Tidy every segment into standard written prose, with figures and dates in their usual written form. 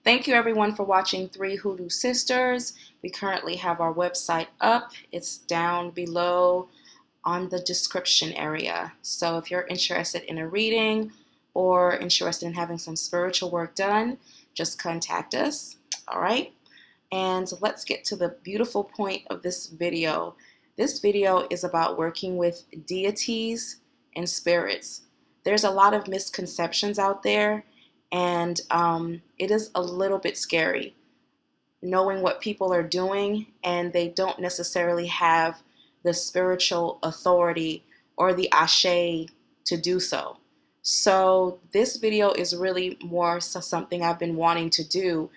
Thank you everyone for watching Three Hoodoo Sisters. We currently have our website up. It's down below on the description area. So if you're interested in a reading or interested in having some spiritual work done, just contact us. All right. And let's get to the beautiful point of this video. This video is about working with deities and spirits. There's a lot of misconceptions out there, and it is a little bit scary knowing what people are doing and they don't necessarily have the spiritual authority or the ashe to do so. So this video is really more so something I've been wanting to do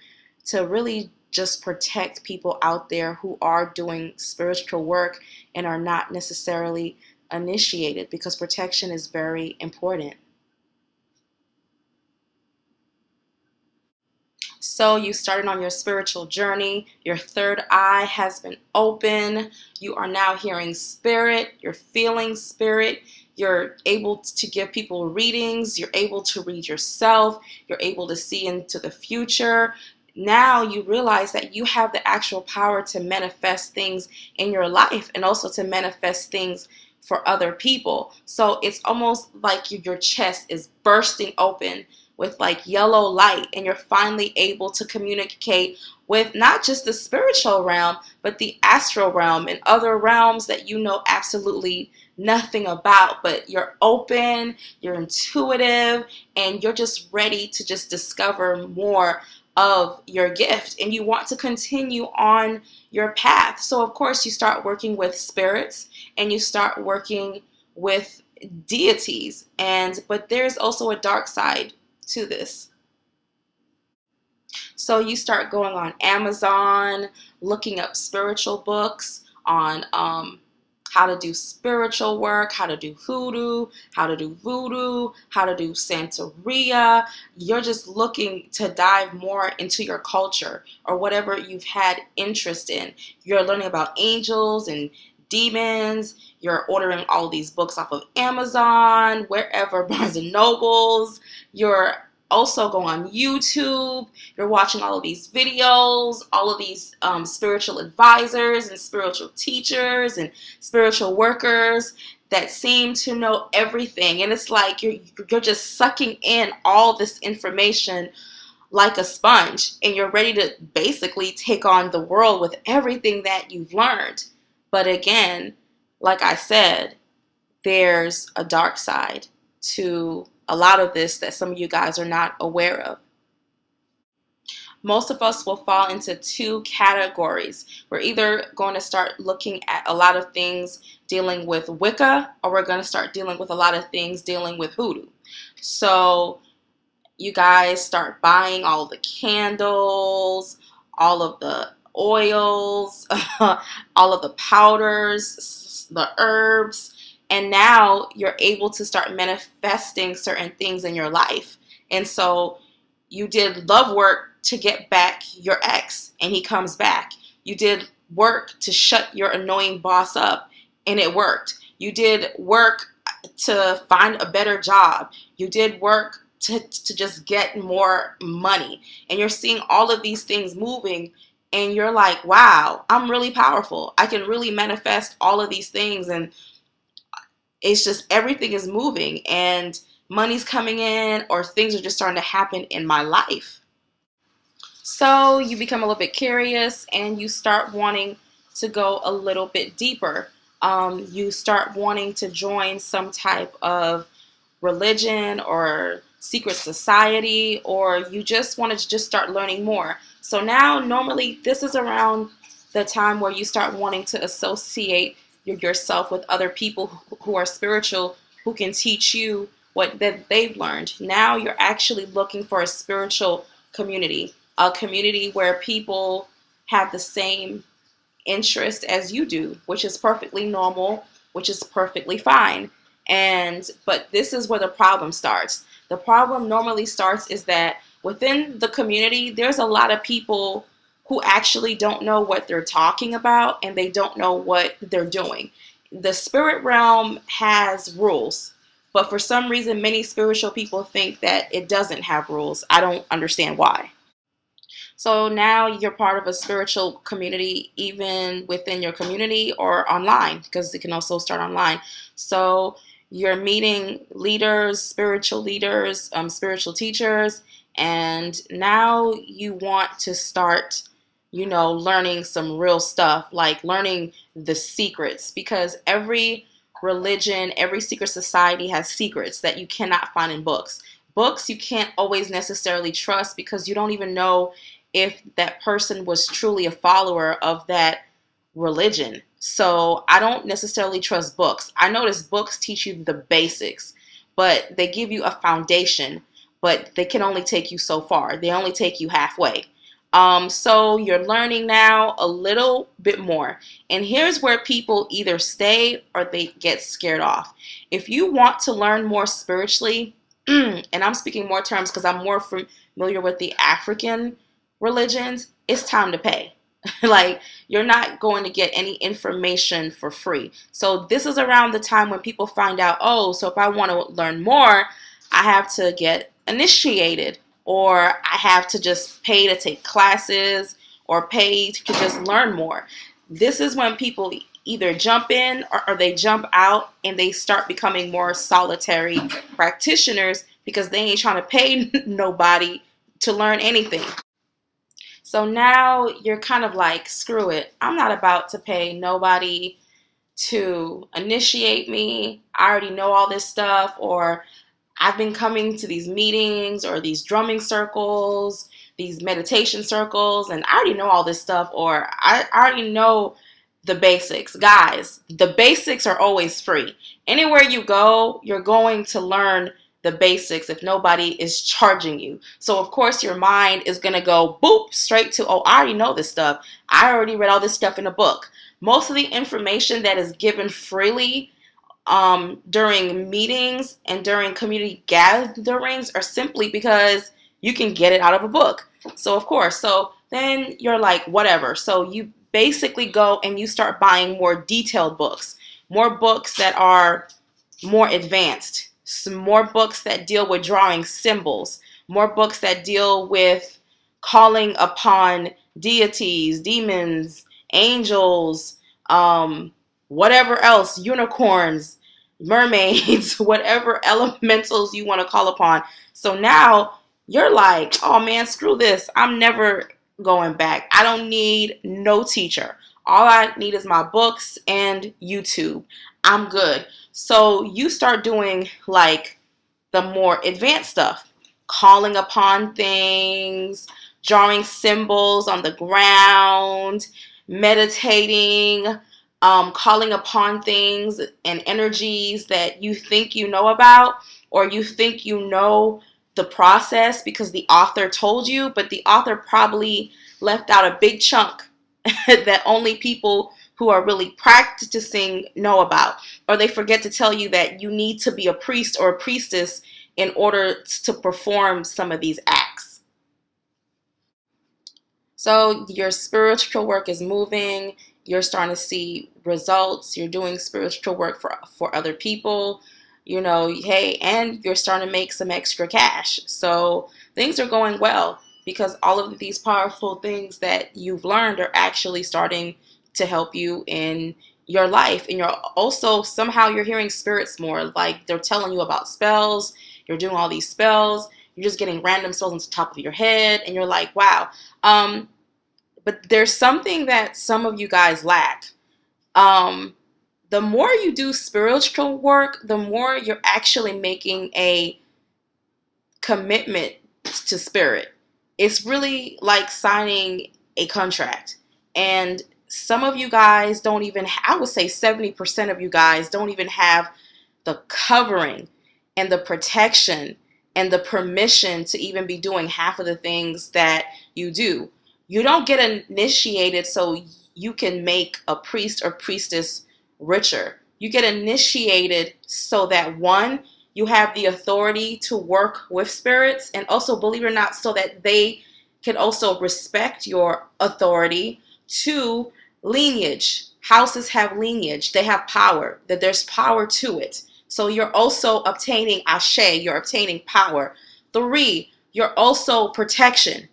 to really just protect people out there who are doing spiritual work and are not necessarily initiated, because protection is very important. So you started on your spiritual journey, your third eye has been open, you are now hearing spirit, you're feeling spirit, you're able to give people readings, you're able to read yourself, you're able to see into the future. Now you realize that you have the actual power to manifest things in your life and also to manifest things for other people. So it's almost like your chest is bursting open with like yellow light, and you're finally able to communicate with not just the spiritual realm, but the astral realm and other realms that you know absolutely nothing about. But you're open, you're intuitive, and you're just ready to just discover more of your gift, and you want to continue on your path. So of course you start working with spirits and you start working with deities, but there's also a dark side to this. So you start going on Amazon, looking up spiritual books on how to do spiritual work, how to do hoodoo, how to do voodoo, how to do Santeria. You're just looking to dive more into your culture or whatever you've had interest in. You're learning about angels and demons. You're ordering all of these books off of Amazon, wherever, Barnes and Nobles. You're also go on YouTube. You're watching all of these videos, all of these spiritual advisors and spiritual teachers and spiritual workers that seem to know everything. And it's like you're just sucking in all this information like a sponge, and you're ready to basically take on the world with everything that you've learned. But again, like I said, there's a dark side to a lot of this that some of you guys are not aware of. Most of us will fall into two categories. We're either going to start looking at a lot of things dealing with Wicca, or we're going to start dealing with a lot of things dealing with hoodoo. So you guys start buying all the candles, all of the oils, all of the powders, the herbs, and now you're able to start manifesting certain things in your life. And so you did love work to get back your ex, and he comes back. You did work to shut your annoying boss up, and it worked. You did work to find a better job. You did work to just get more money. And you're seeing all of these things moving, and you're like, wow, I'm really powerful. I can really manifest all of these things. And it's just everything is moving and money's coming in, or things are just starting to happen in my life. So you become a little bit curious and you start wanting to go a little bit deeper. You start wanting to join some type of religion or secret society, or you just wanted to just start learning more. So now normally this is around the time where you start wanting to associate yourself with other people who are spiritual, who can teach you what that they've learned. Now you're actually looking for a spiritual community, a community where people have the same interest as you do, which is perfectly normal, which is perfectly fine. But this is where the problem starts. The problem normally starts is that within the community, there's a lot of people who actually don't know what they're talking about, and they don't know what they're doing. The spirit realm has rules, but for some reason, many spiritual people think that it doesn't have rules. I don't understand why. So now you're part of a spiritual community, even within your community or online, because it can also start online. So you're meeting leaders, spiritual teachers, and now you want to start, learning some real stuff, like learning the secrets, because every religion, every secret society has secrets that you cannot find in books. Books you can't always necessarily trust because you don't even know if that person was truly a follower of that religion. So I don't necessarily trust books. I notice books teach you the basics, but they give you a foundation, but they can only take you so far. They only take you halfway. So you're learning now a little bit more. And here's where people either stay or they get scared off. If you want to learn more spiritually, and I'm speaking more terms because I'm more familiar with the African religions, it's time to pay. Like, you're not going to get any information for free. So this is around the time when people find out, oh, so if I want to learn more, I have to get initiated, or I have to just pay to take classes or pay to just learn more. This is when people either jump in or they jump out and they start becoming more solitary practitioners because they ain't trying to pay nobody to learn anything. So now you're kind of like, screw it. I'm not about to pay nobody to initiate me. I already know all this stuff, or I've been coming to these meetings or these drumming circles, these meditation circles, and I already know all this stuff, or I already know the basics. Guys, the basics are always free. Anywhere you go, you're going to learn the basics if nobody is charging you. So of course your mind is going to go boop straight to, oh, I already know this stuff. I already read all this stuff in a book. Most of the information that is given freely during meetings and during community gatherings are simply because you can get it out of a book. So of course, so then you're like, whatever. So you basically go and you start buying more detailed books, more books that are more advanced, some more books that deal with drawing symbols, more books that deal with calling upon deities, demons, angels, whatever else, unicorns, mermaids, whatever elementals you want to call upon. So now you're like, oh man, screw this. I'm never going back. I don't need no teacher. All I need is my books and YouTube. I'm good. So you start doing like the more advanced stuff, calling upon things, drawing symbols on the ground, meditating, calling upon things and energies that you think you know about, or you think you know the process because the author told you, but the author probably left out a big chunk that only people who are really practicing know about. Or they forget to tell you that you need to be a priest or a priestess in order to perform some of these acts. So your spiritual work is moving, you're starting to see results, you're doing spiritual work for other people, hey, and you're starting to make some extra cash. So things are going well because all of these powerful things that you've learned are actually starting to help you in your life. And you're also, somehow you're hearing spirits more, like they're telling you about spells, you're doing all these spells, you're just getting random spells on the top of your head, and you're like, wow. But there's something that some of you guys lack. Um, the more you do spiritual work, the more you're actually making a commitment to spirit. It's really like signing a contract. And some of you guys don't even, I would say 70% of you guys don't even have the covering and the protection and the permission to even be doing half of the things that you do. You don't get initiated so you can make a priest or priestess richer. You get initiated so that, one, you have the authority to work with spirits, and also, believe it or not, so that they can also respect your authority. Two, lineage. Houses have lineage. They have power. That there's power to it. So you're also obtaining ashe. You're obtaining power. Three, you're also protection.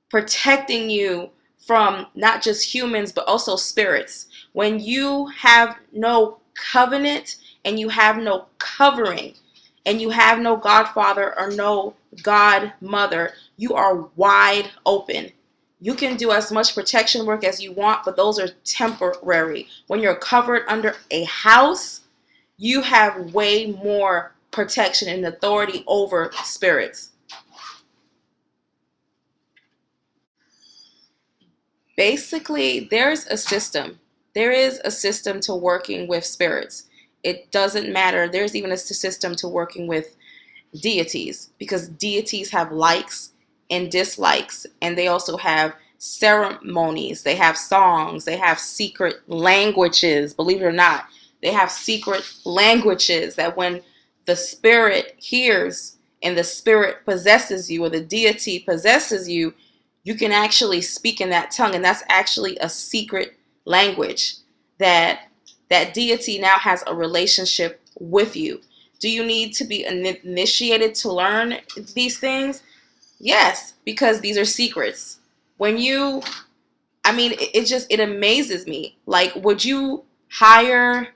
protecting you from not just humans, but also spirits. When you have no covenant and you have no covering and you have no godfather or no godmother, you are wide open. You can do as much protection work as you want, but those are temporary. When you're covered under a house, you have way more protection and authority over spirits. Basically, there's a system. There is a system to working with spirits. It doesn't matter. There's even a system to working with deities, because deities have likes and dislikes, and they also have ceremonies, they have songs, they have secret languages. Believe it or not, they have secret languages that when the spirit hears and the spirit possesses you, or the deity possesses you, you can actually speak in that tongue, and that's actually a secret language that that deity now has a relationship with you. Do you need to be initiated to learn these things? Yes, because these are secrets. When you, I mean, it amazes me. Like, would you hire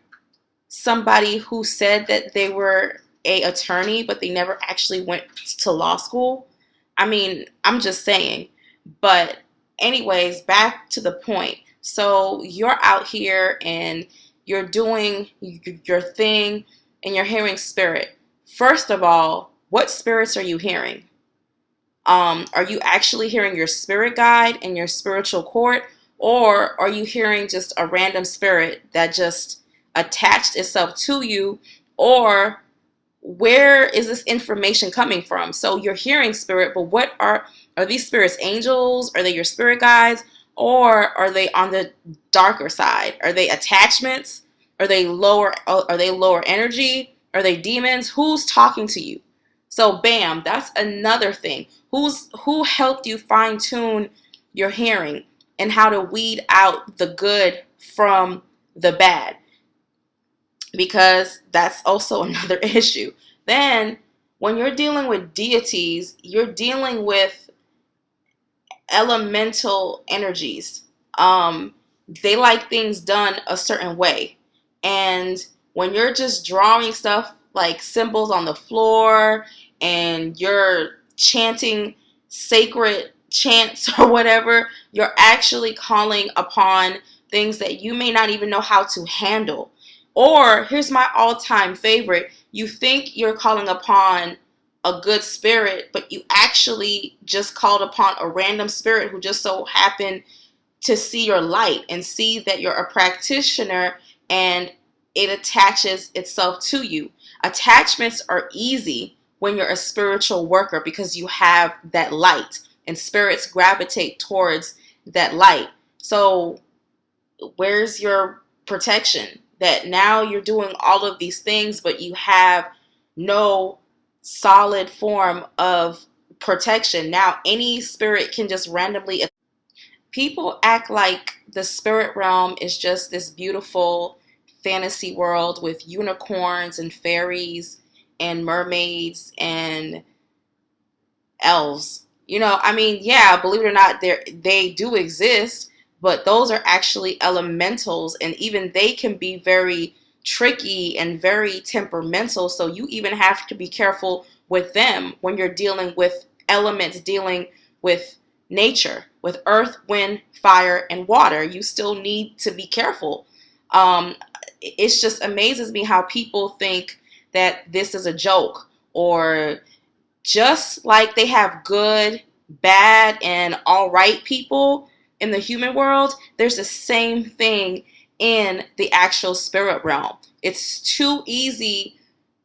somebody who said that they were a attorney, but they never actually went to law school? I mean, I'm just saying. But anyways, back to the point. So you're out here and you're doing your thing and you're hearing spirit. First of all, what spirits are you hearing? Are you actually hearing your spirit guide and your spiritual court, or are you hearing just a random spirit that just attached itself to you? Or where is this information coming from? So you're hearing spirit, but what are these spirits angels? Are they your spirit guides? Or are they on the darker side? Are they attachments? Are they lower energy? Are they demons? Who's talking to you? So bam, that's another thing. Who helped you fine tune your hearing and how to weed out the good from the bad? Because that's also another issue. Then, when you're dealing with deities, you're dealing with elemental energies. They like things done a certain way. And when you're just drawing stuff like symbols on the floor and you're chanting sacred chants or whatever, you're actually calling upon things that you may not even know how to handle. Or here's my all-time favorite. You think you're calling upon a good spirit, but you actually just called upon a random spirit who just so happened to see your light and see that you're a practitioner, and it attaches itself to you. Attachments are easy when you're a spiritual worker because you have that light and spirits gravitate towards that light. So where's your protection? That now you're doing all of these things, but you have no solid form of protection. Now any spirit can just randomly. People act like the spirit realm is just this beautiful fantasy world with unicorns and fairies and mermaids and elves. I mean, yeah, believe it or not, they do exist, but those are actually elementals, and even they can be very tricky and very temperamental. So you even have to be careful with them when you're dealing with elements, dealing with nature, with earth, wind, fire, and water. You still need to be careful. Um, it just amazes me how people think that this is a joke, or just like they have good, bad, and all right people in the human world, there's the same thing in the actual spirit realm. It's too easy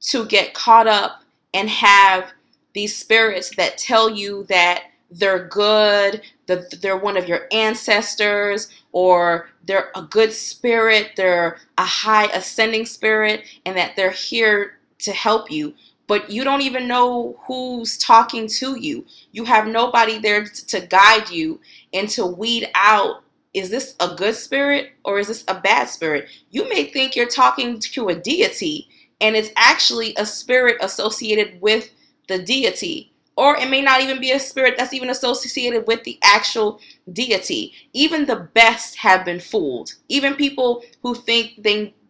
to get caught up and have these spirits that tell you that they're good, that they're one of your ancestors, or they're a good spirit, they're a high ascending spirit, and that they're here to help you. But you don't even know who's talking to you. You have nobody there to guide you and to weed out, is this a good spirit or is this a bad spirit? You may think you're talking to a deity, and it's actually a spirit associated with the deity. Or it may not even be a spirit that's even associated with the actual deity. Even the best have been fooled. Even people who think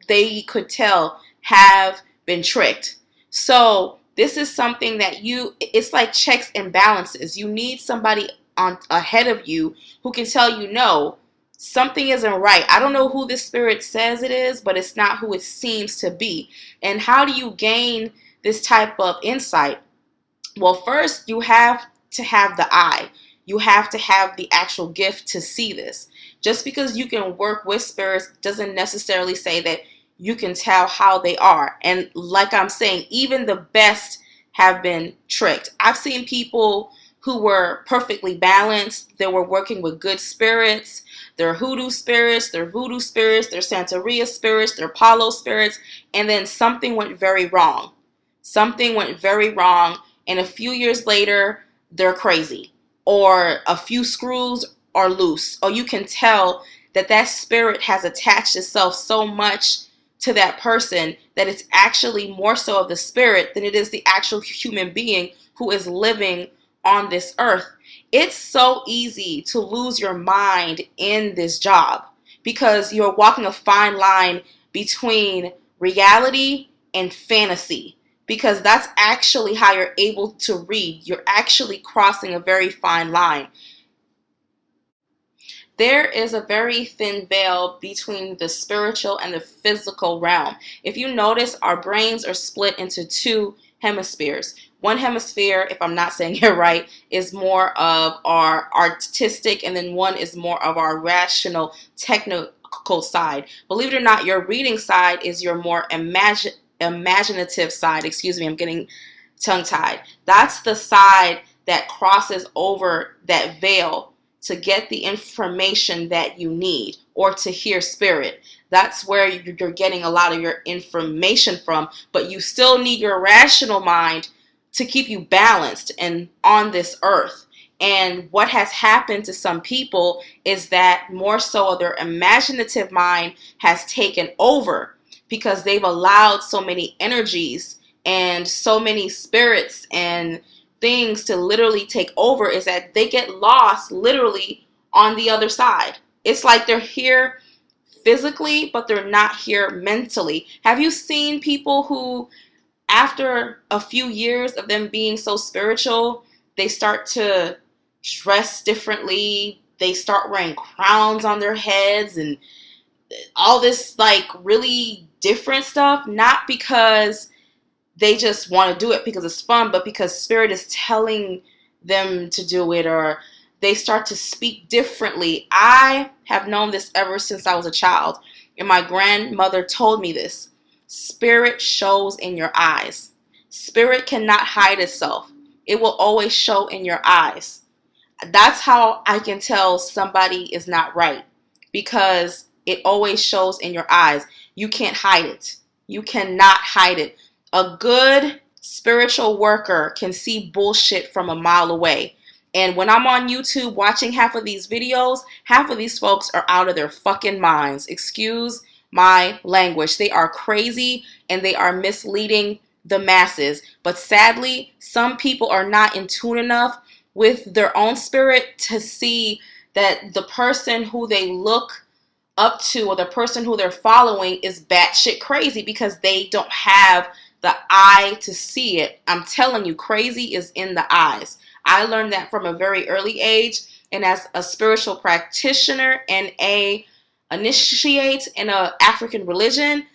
they could tell have been tricked. So this is something that it's like checks and balances. You need somebody on ahead of you who can tell you, no, something isn't right. I don't know who this spirit says it is, but it's not who it seems to be. And how do you gain this type of insight? Well, first, you have to have the eye. You have to have the actual gift to see this. Just because you can work with spirits doesn't necessarily say that you can tell how they are. And like I'm saying, even the best have been tricked. I've seen people who were perfectly balanced. They were working with good spirits. Their hoodoo spirits, their voodoo spirits, their Santeria spirits, their Palo spirits, and then something went very wrong. Something went very wrong, and a few years later, they're crazy. Or a few screws are loose. Or you can tell that that spirit has attached itself so much to that person that it's actually more so of the spirit than it is the actual human being who is living on this earth. It's so easy to lose your mind in this job because you're walking a fine line between reality and fantasy, because that's actually how you're able to read. You're actually crossing a very fine line. There is a very thin veil between the spiritual and the physical realm. If you notice, our brains are split into two hemispheres. One hemisphere, if I'm not saying it right, is more of our artistic, and then one is more of our rational, technical side. Believe it or not, your reading side is your more imaginative side. Excuse me, I'm getting tongue-tied. That's the side that crosses over that veil to get the information that you need or to hear spirit. That's where you're getting a lot of your information from, but you still need your rational mind to keep you balanced and on this earth. And what has happened to some people is that more so their imaginative mind has taken over because they've allowed so many energies and so many spirits and things to literally take over, is that they get lost literally on the other side. It's like they're here physically, but they're not here mentally. Have you seen people who, after a few years of them being so spiritual, they start to dress differently? They start wearing crowns on their heads and all this like really different stuff, not because they just want to do it because it's fun, but because spirit is telling them to do it, or they start to speak differently. I have known this ever since I was a child, and my grandmother told me this. Spirit shows in your eyes. Spirit cannot hide itself. It will always show in your eyes. That's how I can tell somebody is not right, because it always shows in your eyes. You can't hide it. You cannot hide it. A good spiritual worker can see bullshit from a mile away. And when I'm on YouTube watching half of these videos, half of these folks are out of their fucking minds. Excuse my language. They are crazy and they are misleading the masses. But sadly, some people are not in tune enough with their own spirit to see that the person who they look up to or the person who they're following is batshit crazy because they don't have the eye to see it. I'm telling you, crazy is in the eyes. I learned that from a very early age, and as a spiritual practitioner and a initiate in a African religion,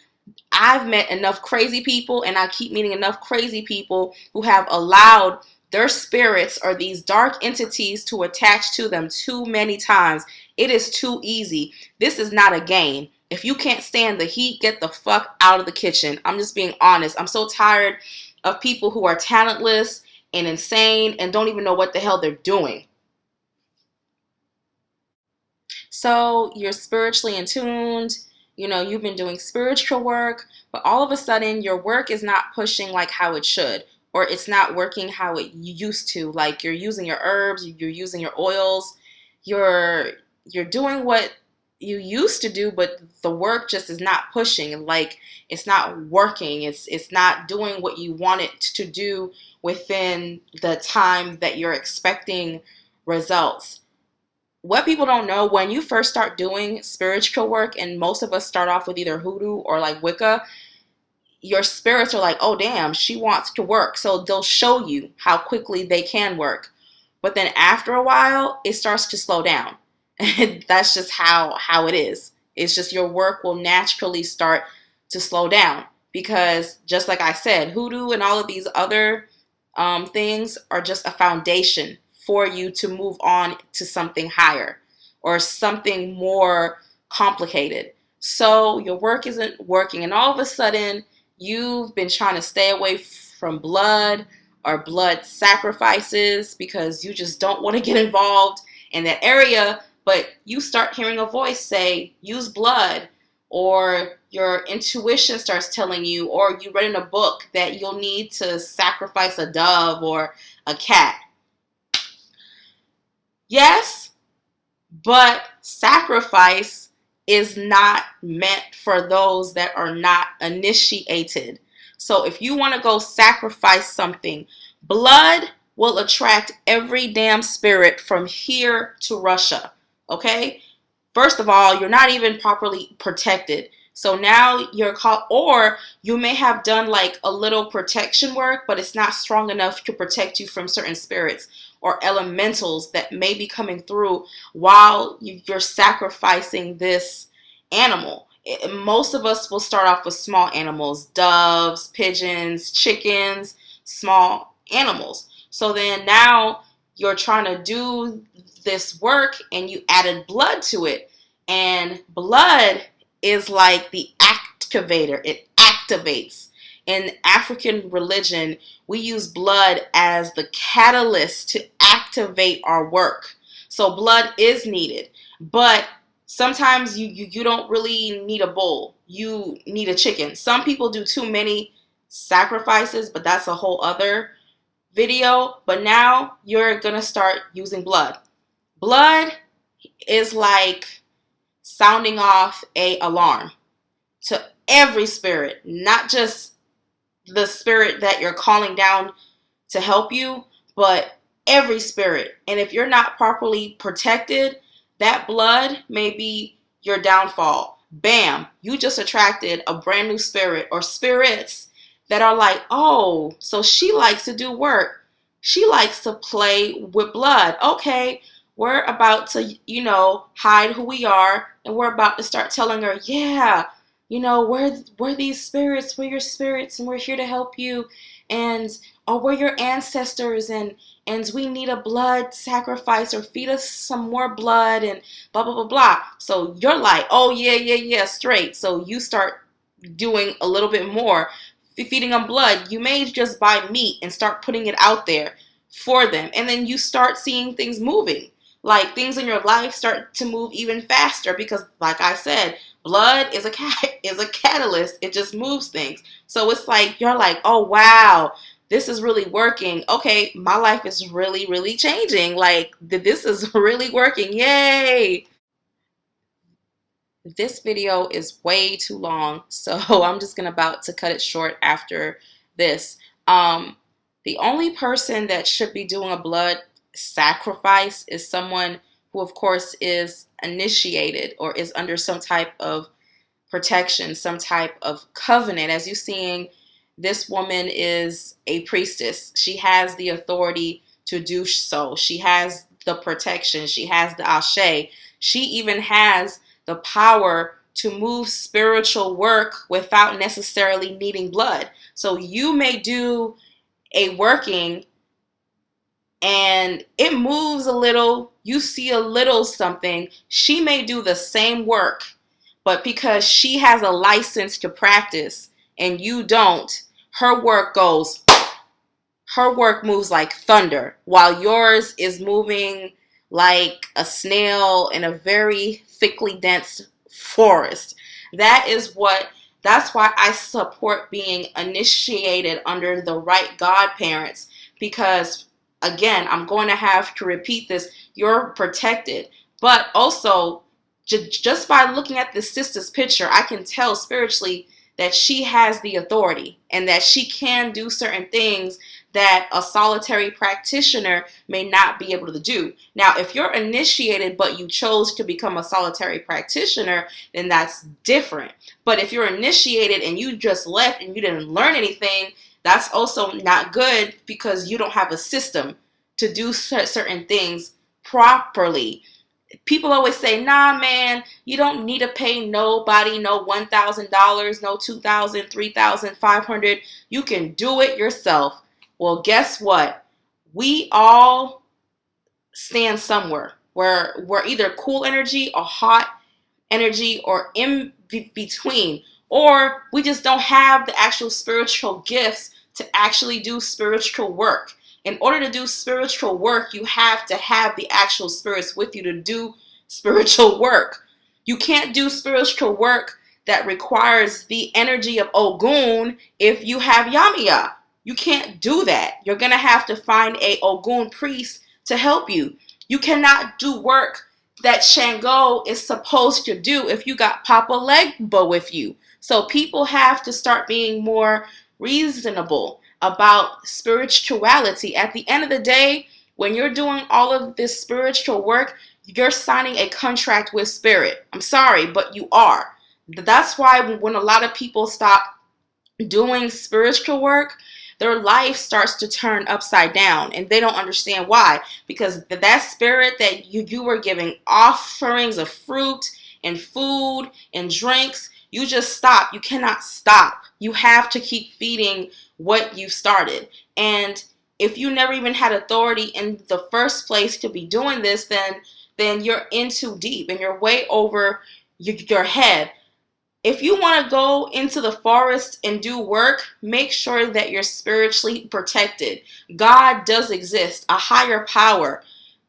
I've met enough crazy people, and I keep meeting enough crazy people who have allowed their spirits or these dark entities to attach to them too many times. It is too easy. This is not a game. If you can't stand the heat, get the fuck out of the kitchen. I'm just being honest. I'm so tired of people who are talentless and insane and don't even know what the hell they're doing. So you're spiritually in tuned, you've been doing spiritual work, but all of a sudden your work is not pushing like how it should, or it's not working how it used to. Like you're using your herbs, you're using your oils, you're doing what you used to do, but the work just is not pushing. Like it's not working. It's not doing what you want it to do within the time that you're expecting results. What people don't know, when you first start doing spiritual work, and most of us start off with either hoodoo or like Wicca, your spirits are like, oh damn, she wants to work. So they'll show you how quickly they can work. But then after a while, it starts to slow down. And that's just how it is. It's just your work will naturally start to slow down. Because just like I said, hoodoo and all of these other things are just a foundation for you to move on to something higher or something more complicated. So your work isn't working, and all of a sudden you've been trying to stay away from blood or blood sacrifices because you just don't want to get involved in that area, but you start hearing a voice say, use blood, or your intuition starts telling you, or you read in a book that you'll need to sacrifice a dove or a cat. Yes, but sacrifice is not meant for those that are not initiated. So if you want to go sacrifice something, blood will attract every damn spirit from here to Russia. Okay? First of all, you're not even properly protected. So now you're called, or you may have done like a little protection work, but it's not strong enough to protect you from certain spirits or elementals that may be coming through while you're sacrificing this animal. Most of us will start off with small animals, doves, pigeons, chickens, small animals. So then now you're trying to do this work and you added blood to it. And blood is like the activator. It activates. In African religion, we use blood as the catalyst to activate our work. So blood is needed. But sometimes you don't really need a bull. You need a chicken. Some people do too many sacrifices, but that's a whole other video. But now you're going to start using blood. Blood is like sounding off a alarm to every spirit, not just the spirit that you're calling down to help you, but every spirit. And if you're not properly protected, that blood may be your downfall. Bam, you just attracted a brand new spirit or spirits that are like, oh, so she likes to do work. She likes to play with blood. Okay, we're about to, hide who we are, and we're about to start telling her, yeah, we're these spirits, we're your spirits, and we're here to help you, and we're your ancestors, and we need a blood sacrifice, or feed us some more blood, and blah blah blah blah. So you're like, oh yeah, straight. So you start doing a little bit more, feeding them blood. You may just buy meat and start putting it out there for them, and then you start seeing things moving. Like things in your life start to move even faster because, like I said, blood is a catalyst. It just moves things. So it's like you're like, oh wow, this is really working. Okay, my life is really, really changing. Like this is really working. Yay! This video is way too long, so I'm just about to cut it short after this. The only person that should be doing a blood sacrifice is someone who, of course, is initiated or is under some type of protection, some type of covenant. As you're seeing, this woman is a priestess. She has the authority to do so. She has the protection. She has the ashe. She even has the power to move spiritual work without necessarily needing blood. So you may do a working and it moves a little, you see a little something. She may do the same work, but because she has a license to practice and you don't, her work moves like thunder, while yours is moving like a snail in a very thickly dense forest. That's why I support being initiated under the right godparents, because again, I'm going to have to repeat this, you're protected. But also, just by looking at the sister's picture, I can tell spiritually that she has the authority and that she can do certain things that a solitary practitioner may not be able to do. Now, if you're initiated but you chose to become a solitary practitioner, then that's different. But if you're initiated and you just left and you didn't learn anything, that's also not good because you don't have a system to do certain things properly. People always say, nah, man, you don't need to pay nobody no $1,000, no 2,000, 3,000, 500. You can do it yourself. Well, guess what? We all stand somewhere where we're either cool energy or hot energy or in between, or we just don't have the actual spiritual gifts to actually do spiritual work. In order to do spiritual work, you have to have the actual spirits with you to do spiritual work. You can't do spiritual work that requires the energy of Ogun if you have Yamiya. You can't do that. You're going to have to find a Ogun priest to help you. You cannot do work that Shango is supposed to do if you got Papa Legba with you. So people have to start being more reasonable about spirituality. At the end of the day, when you're doing all of this spiritual work, you're signing a contract with spirit. I'm sorry, but you are. That's why when a lot of people stop doing spiritual work, their life starts to turn upside down and they don't understand why, because that spirit that you were giving offerings of fruit and food and drinks, you just stop. You cannot stop. You have to keep feeding what you started. And if you never even had authority in the first place to be doing this, then you're in too deep and you're way over your head. If you want to go into the forest and do work, make sure that you're spiritually protected. God does exist, a higher power.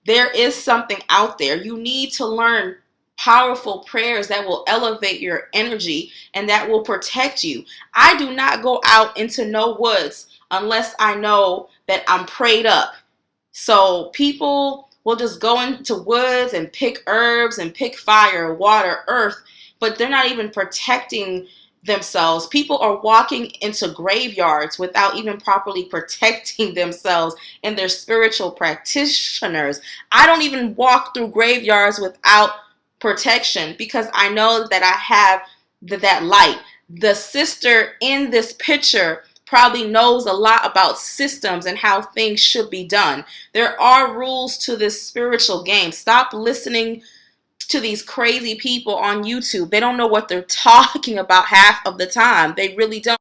There is something out there. You need to learn powerful prayers that will elevate your energy and that will protect you. I do not go out into no woods unless I know that I'm prayed up. So people will just go into woods and pick herbs and pick fire, water, earth, but they're not even protecting themselves. People are walking into graveyards without even properly protecting themselves and their spiritual practitioners. I don't even walk through graveyards without protection because I know that I have that light. The sister in this picture probably knows a lot about systems and how things should be done. There are rules to this spiritual game. Stop listening to these crazy people on YouTube. They don't know what they're talking about half of the time. They really don't.